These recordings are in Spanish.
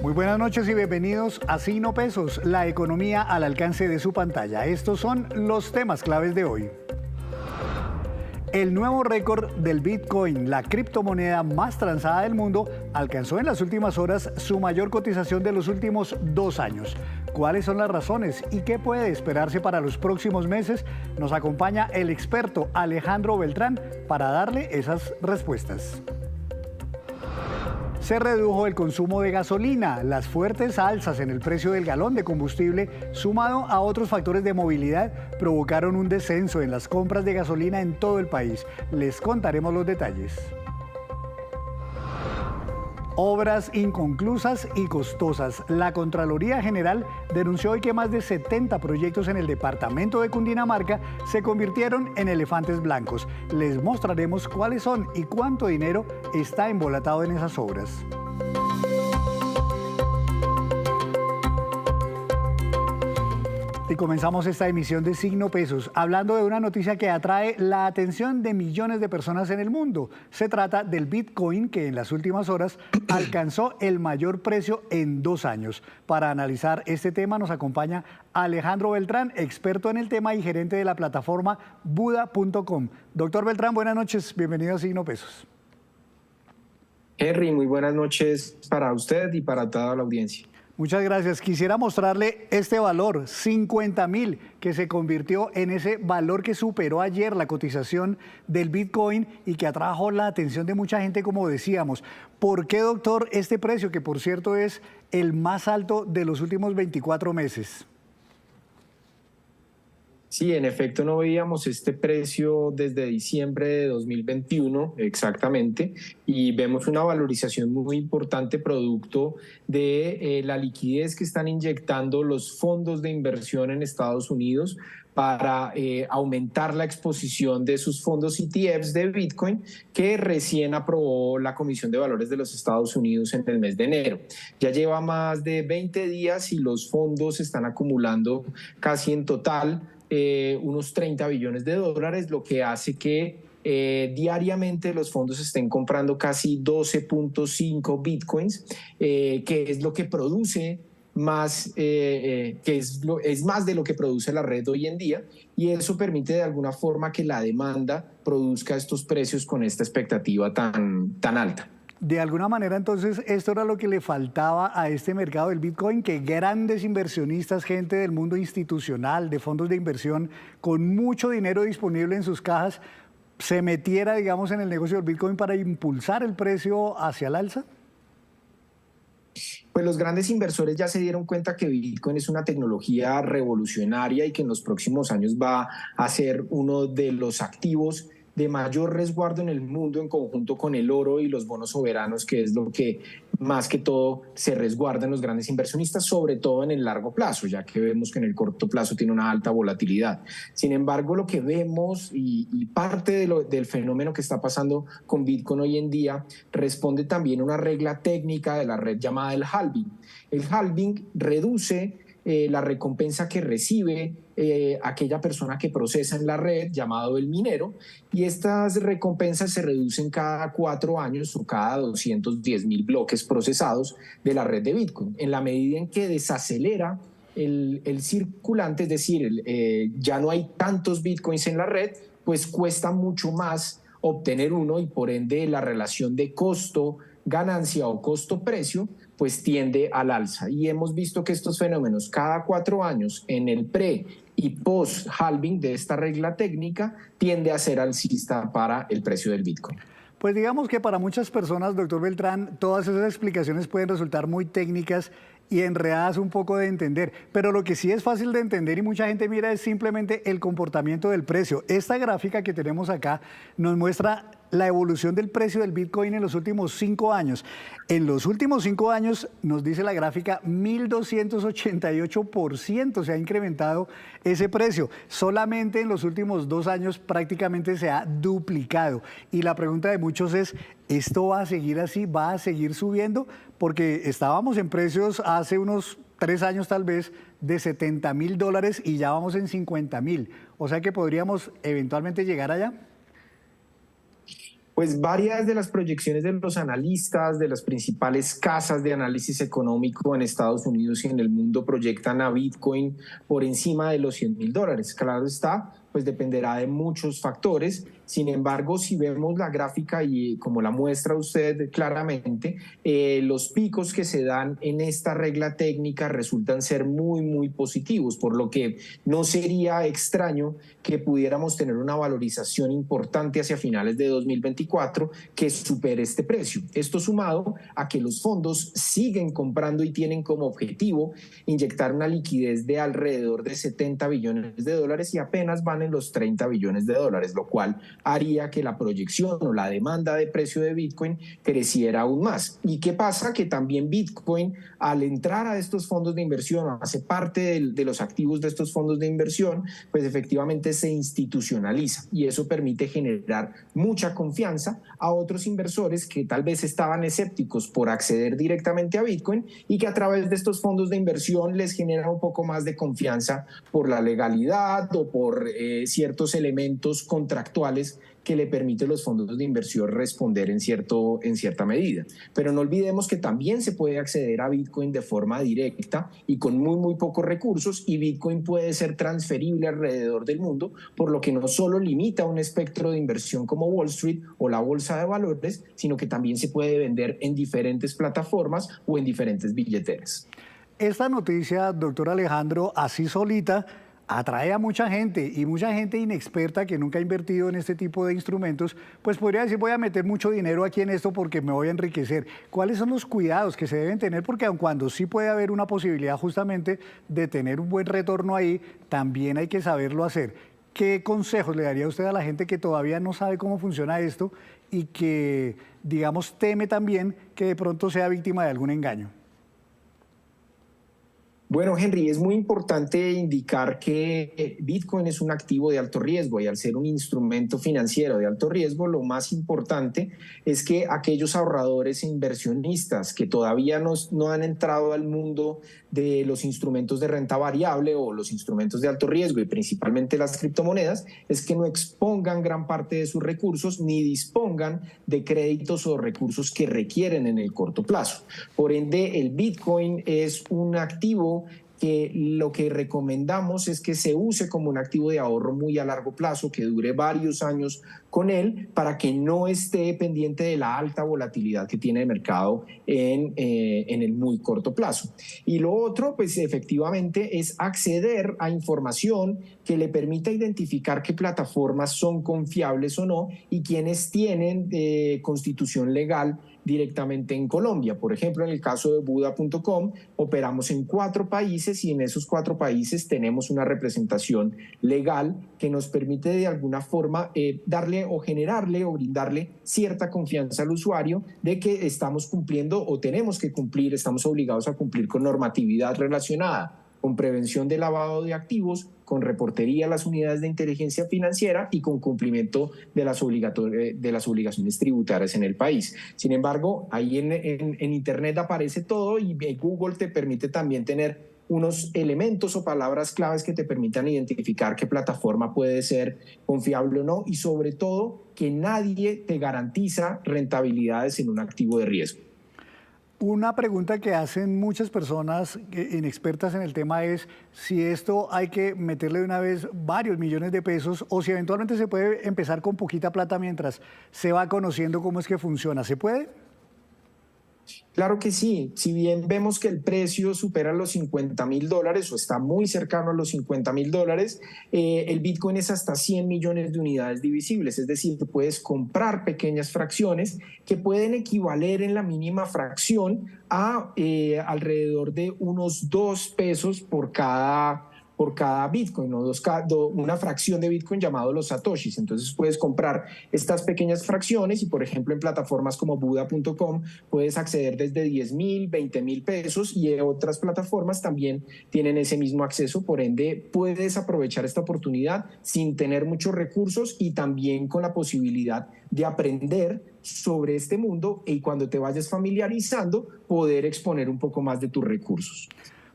Muy buenas noches y bienvenidos a Signo Pesos, la economía al alcance de su pantalla. Estos son los temas claves de hoy. El nuevo récord del Bitcoin, la criptomoneda más transada del mundo, alcanzó en las últimas horas su mayor cotización de los últimos 2 años. ¿Cuáles son las razones y qué puede esperarse para los próximos meses? Nos acompaña el experto Alejandro Beltrán para darle esas respuestas. Se redujo el consumo de gasolina. Las fuertes alzas en el precio del galón de combustible, sumado a otros factores de movilidad, provocaron un descenso en las compras de gasolina en todo el país. Les contaremos los detalles. Obras inconclusas y costosas. La Contraloría General denunció hoy que más de 70 proyectos en el departamento de Cundinamarca se convirtieron en elefantes blancos. Les mostraremos cuáles son y cuánto dinero está embolatado en esas obras. Y comenzamos esta emisión de Signo Pesos hablando de una noticia que atrae la atención de millones de personas en el mundo. Se trata del Bitcoin, que en las últimas horas alcanzó el mayor precio en 2 años. Para analizar este tema nos acompaña Alejandro Beltrán, experto en el tema y gerente de la plataforma Buda.com. Doctor Beltrán, buenas noches, bienvenido a Signo Pesos. Henry, muy buenas noches para usted y para toda la audiencia. Muchas gracias. Quisiera mostrarle este valor, 50.000, que se convirtió en ese valor que superó ayer la cotización del Bitcoin y que atrajo la atención de mucha gente, como decíamos. ¿Por qué, doctor, este precio, que por cierto es el más alto de los últimos 24 meses? Sí, en efecto no veíamos este precio desde diciembre de 2021 exactamente, y vemos una valorización muy importante producto de la liquidez que están inyectando los fondos de inversión en Estados Unidos para aumentar la exposición de sus fondos ETFs de Bitcoin que recién aprobó la Comisión de Valores de los Estados Unidos en el mes de enero. Ya lleva más de 20 días y los fondos están acumulando casi en total unos 30 billones de dólares, lo que hace que diariamente los fondos estén comprando casi 12.5 bitcoins, que es lo que produce más, es más de lo que produce la red hoy en día, y eso permite de alguna forma que la demanda produzca estos precios con esta expectativa tan alta. De alguna manera, entonces, esto era lo que le faltaba a este mercado del Bitcoin, que grandes inversionistas, gente del mundo institucional, de fondos de inversión, con mucho dinero disponible en sus cajas, se metiera, digamos, en el negocio del Bitcoin para impulsar el precio hacia el alza. Pues los grandes inversores ya se dieron cuenta que Bitcoin es una tecnología revolucionaria y que en los próximos años va a ser uno de los activos de mayor resguardo en el mundo, en conjunto con el oro y los bonos soberanos, que es lo que más que todo se resguarda en los grandes inversionistas, sobre todo en el largo plazo, ya que vemos que en el corto plazo tiene una alta volatilidad. Sin embargo, lo que vemos y parte del fenómeno que está pasando con Bitcoin hoy en día responde también a una regla técnica de la red llamada el halving. El halving reduce la recompensa que recibe aquella persona que procesa en la red, llamado el minero, y estas recompensas se reducen cada 4 años o cada 210.000 bloques procesados de la red de Bitcoin. En la medida en que desacelera el circulante, es decir, ya no hay tantos Bitcoins en la red, pues cuesta mucho más obtener uno, y por ende la relación de costo-ganancia o costo-precio pues tiende al alza. Y hemos visto que estos fenómenos cada 4 años en el pre y post halving de esta regla técnica tiende a ser alcista para el precio del Bitcoin. Pues digamos que para muchas personas, doctor Beltrán, todas esas explicaciones pueden resultar muy técnicas y enredadas un poco de entender, pero lo que sí es fácil de entender y mucha gente mira es simplemente el comportamiento del precio. Esta gráfica que tenemos acá nos muestra la evolución del precio del Bitcoin en los últimos 5 años. En los últimos 5 años, nos dice la gráfica, 1.288% se ha incrementado ese precio. Solamente en los últimos 2 años prácticamente se ha duplicado. Y la pregunta de muchos es, ¿esto va a seguir así? ¿Va a seguir subiendo? Porque estábamos en precios hace unos 3 años tal vez de $70.000 y ya vamos en 50.000. O sea que podríamos eventualmente llegar allá. Pues varias de las proyecciones de los analistas, de las principales casas de análisis económico en Estados Unidos y en el mundo proyectan a Bitcoin por encima de los $100,000. Claro está, pues dependerá de muchos factores. Sin embargo, si vemos la gráfica y como la muestra usted claramente, los picos que se dan en esta regla técnica resultan ser muy positivos, por lo que no sería extraño que pudiéramos tener una valorización importante hacia finales de 2024 que supere este precio. Esto sumado a que los fondos siguen comprando y tienen como objetivo inyectar una liquidez de alrededor de $70 billones y apenas van en los $30 billones, lo cual haría que la proyección o la demanda de precio de Bitcoin creciera aún más. ¿Y qué pasa? Que también Bitcoin, al entrar a estos fondos de inversión, hace parte de los activos de estos fondos de inversión, pues efectivamente se institucionaliza y eso permite generar mucha confianza a otros inversores que tal vez estaban escépticos por acceder directamente a Bitcoin y que a través de estos fondos de inversión les genera un poco más de confianza por la legalidad o por ciertos elementos contractuales que le permite a los fondos de inversión responder en cierta medida. Pero no olvidemos que también se puede acceder a Bitcoin de forma directa y con muy pocos recursos, y Bitcoin puede ser transferible alrededor del mundo, por lo que no solo limita un espectro de inversión como Wall Street o la bolsa de valores, sino que también se puede vender en diferentes plataformas o en diferentes billeteras. Esta noticia, doctor Alejandro, así solita, atrae a mucha gente y mucha gente inexperta que nunca ha invertido en este tipo de instrumentos, pues podría decir voy a meter mucho dinero aquí en esto porque me voy a enriquecer. ¿Cuáles son los cuidados que se deben tener? Porque aun cuando sí puede haber una posibilidad justamente de tener un buen retorno ahí, también hay que saberlo hacer. ¿Qué consejos le daría usted a la gente que todavía no sabe cómo funciona esto y que, digamos, teme también que de pronto sea víctima de algún engaño? Bueno, Henry, es muy importante indicar que Bitcoin es un activo de alto riesgo y al ser un instrumento financiero de alto riesgo, lo más importante es que aquellos ahorradores e inversionistas que todavía no han entrado al mundo de los instrumentos de renta variable o los instrumentos de alto riesgo y principalmente las criptomonedas, es que no expongan gran parte de sus recursos ni dispongan de créditos o recursos que requieren en el corto plazo. Por ende, el Bitcoin es un activo que lo que recomendamos es que se use como un activo de ahorro muy a largo plazo, que dure varios años con él, para que no esté pendiente de la alta volatilidad que tiene el mercado en el muy corto plazo. Y lo otro, pues efectivamente, es acceder a información que le permita identificar qué plataformas son confiables o no y quiénes tienen constitución legal directamente en Colombia. Por ejemplo, en el caso de Buda.com, operamos en 4 países y en esos 4 países tenemos una representación legal que nos permite de alguna forma darle o generarle o brindarle cierta confianza al usuario de que estamos cumpliendo o tenemos que cumplir, estamos obligados a cumplir con normatividad relacionada con prevención de lavado de activos, con reportería a las unidades de inteligencia financiera y con cumplimiento de las obligaciones tributarias en el país. Sin embargo, ahí en Internet aparece todo y Google te permite también tener unos elementos o palabras claves que te permitan identificar qué plataforma puede ser confiable o no y sobre todo que nadie te garantiza rentabilidades en un activo de riesgo. Una pregunta que hacen muchas personas inexpertas en el tema es si esto hay que meterle de una vez varios millones de pesos o si eventualmente se puede empezar con poquita plata mientras se va conociendo cómo es que funciona. ¿Se puede? Claro que sí, si bien vemos que el precio supera los $50,000 o está muy cercano a los $50,000, el Bitcoin es hasta 100 millones de unidades divisibles, es decir, puedes comprar pequeñas fracciones que pueden equivaler en la mínima fracción a alrededor de unos 2 pesos por cada Bitcoin, ¿no? Una fracción de Bitcoin llamado los satoshis. Entonces puedes comprar estas pequeñas fracciones y, por ejemplo, en plataformas como Buda.com puedes acceder desde 10,000, 20,000 pesos y otras plataformas también tienen ese mismo acceso. Por ende, puedes aprovechar esta oportunidad sin tener muchos recursos y también con la posibilidad de aprender sobre este mundo y cuando te vayas familiarizando, poder exponer un poco más de tus recursos.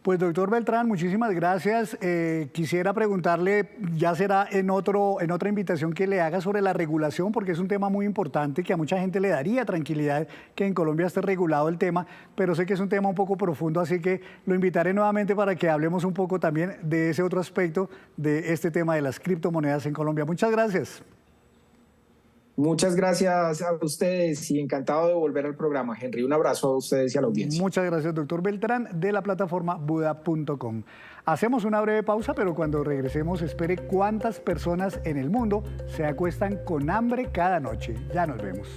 Pues doctor Beltrán, muchísimas gracias. Quisiera preguntarle, ya será en otra invitación que le haga sobre la regulación, porque es un tema muy importante que a mucha gente le daría tranquilidad que en Colombia esté regulado el tema, pero sé que es un tema un poco profundo, así que lo invitaré nuevamente para que hablemos un poco también de ese otro aspecto de este tema de las criptomonedas en Colombia. Muchas gracias. Muchas gracias a ustedes y encantado de volver al programa, Henry. Un abrazo a ustedes y a la audiencia. Muchas gracias, doctor Beltrán, de la plataforma Buda.com. Hacemos una breve pausa, pero cuando regresemos, espere cuántas personas en el mundo se acuestan con hambre cada noche. Ya nos vemos.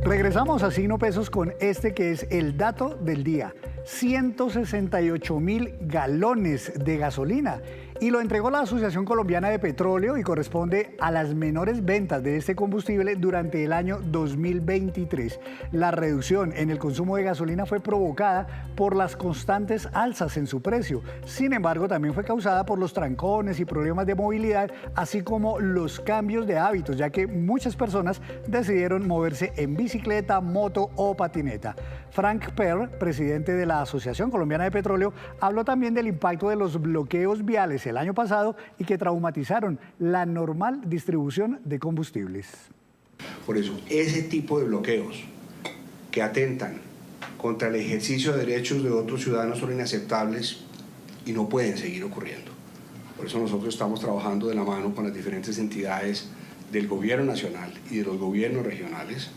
Regresamos a Signo Pesos con este que es el dato del día. 168.000 galones de gasolina y lo entregó la Asociación Colombiana de Petróleo y corresponde a las menores ventas de este combustible durante el año 2023. La reducción en el consumo de gasolina fue provocada por las constantes alzas en su precio. Sin embargo, también fue causada por los trancones y problemas de movilidad, así como los cambios de hábitos, ya que muchas personas decidieron moverse en bicicleta, moto o patineta. Frank Perr, presidente de la Asociación Colombiana de Petróleo, habló también del impacto de los bloqueos viales el año pasado y que traumatizaron la normal distribución de combustibles. Por eso, ese tipo de bloqueos que atentan contra el ejercicio de derechos de otros ciudadanos son inaceptables y no pueden seguir ocurriendo. Por eso nosotros estamos trabajando de la mano con las diferentes entidades del gobierno nacional y de los gobiernos regionales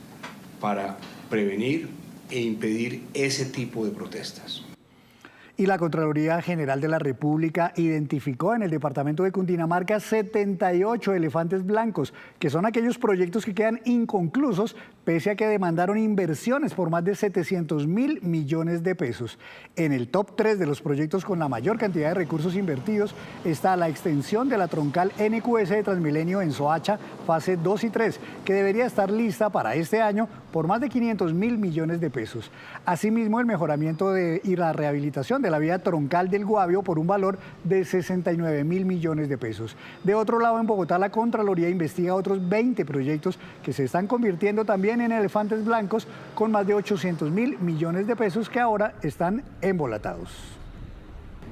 para prevenir e impedir ese tipo de protestas. Y la Contraloría General de la República identificó en el departamento de Cundinamarca 78 elefantes blancos, que son aquellos proyectos que quedan inconclusos pese a que demandaron inversiones por más de 700.000 millones de pesos. En el top 3 de los proyectos con la mayor cantidad de recursos invertidos está la extensión de la troncal NQS de Transmilenio en Soacha, fase 2 y 3, que debería estar lista para este año por más de 500.000 millones de pesos. Asimismo, el mejoramiento y la rehabilitación de la vía troncal del Guavio por un valor de 69.000 millones de pesos. De otro lado, en Bogotá, la Contraloría investiga otros 20 proyectos que se están convirtiendo también en elefantes blancos con más de 800.000 millones de pesos que ahora están embolatados.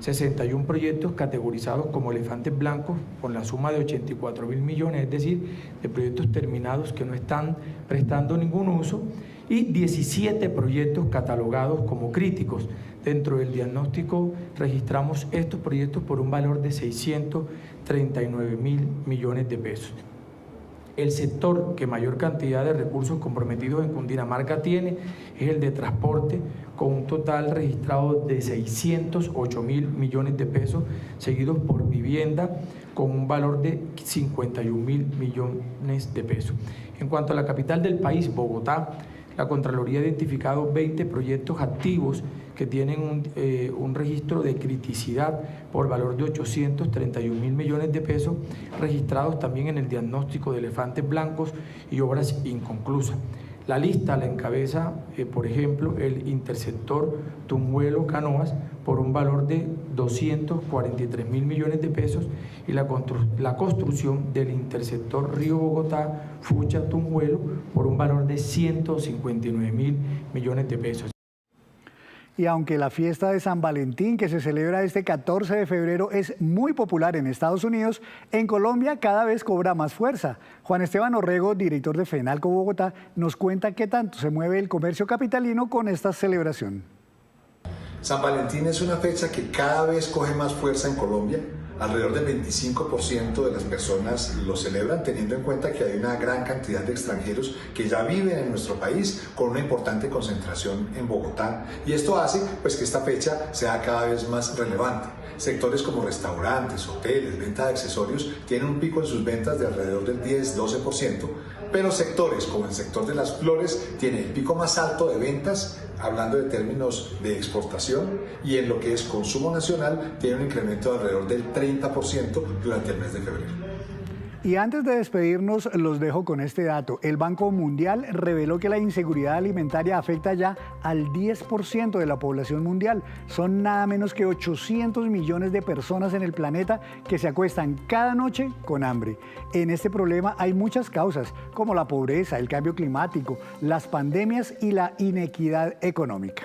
61 proyectos categorizados como elefantes blancos con la suma de 84.000 millones, es decir, de proyectos terminados que no están prestando ningún uso, y 17 proyectos catalogados como críticos. Dentro del diagnóstico registramos estos proyectos por un valor de 639.000 millones de pesos. El sector que mayor cantidad de recursos comprometidos en Cundinamarca tiene es el de transporte, con un total registrado de 608.000 millones de pesos, seguidos por vivienda, con un valor de 51.000 millones de pesos. En cuanto a la capital del país, Bogotá, la Contraloría ha identificado 20 proyectos activos que tienen un registro de criticidad por valor de 831.000 millones de pesos, registrados también en el diagnóstico de elefantes blancos y obras inconclusas. La lista la encabeza, por ejemplo, el intersector Tunjuelo-Canoas por un valor de 243.000 millones de pesos y la construcción del intersector Río Bogotá-Fucha-Tunjuelo por un valor de 159.000 millones de pesos. Y aunque la fiesta de San Valentín, que se celebra este 14 de febrero, es muy popular en Estados Unidos, en Colombia cada vez cobra más fuerza. Juan Esteban Orrego, director de FENALCO Bogotá, nos cuenta qué tanto se mueve el comercio capitalino con esta celebración. San Valentín es una fecha que cada vez coge más fuerza en Colombia. Alrededor del 25% de las personas lo celebran, teniendo en cuenta que hay una gran cantidad de extranjeros que ya viven en nuestro país, con una importante concentración en Bogotá, y esto hace pues que esta fecha sea cada vez más relevante. Sectores como restaurantes, hoteles, venta de accesorios tienen un pico en sus ventas de alrededor del 10-12%, pero sectores como el sector de las flores tiene el pico más alto de ventas, hablando de términos de exportación, y en lo que es consumo nacional tiene un incremento de alrededor del 30% durante el mes de febrero. Y antes de despedirnos, los dejo con este dato. El Banco Mundial reveló que la inseguridad alimentaria afecta ya al 10% de la población mundial. Son nada menos que 800 millones de personas en el planeta que se acuestan cada noche con hambre. En este problema hay muchas causas, como la pobreza, el cambio climático, las pandemias y la inequidad económica.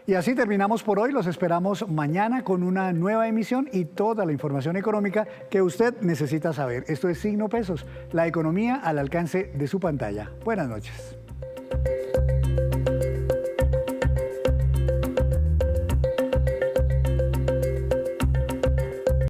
Y así terminamos por hoy. Los esperamos mañana con una nueva emisión y toda la información económica que usted necesita saber. Esto es Signo Pesos, la economía al alcance de su pantalla. Buenas noches.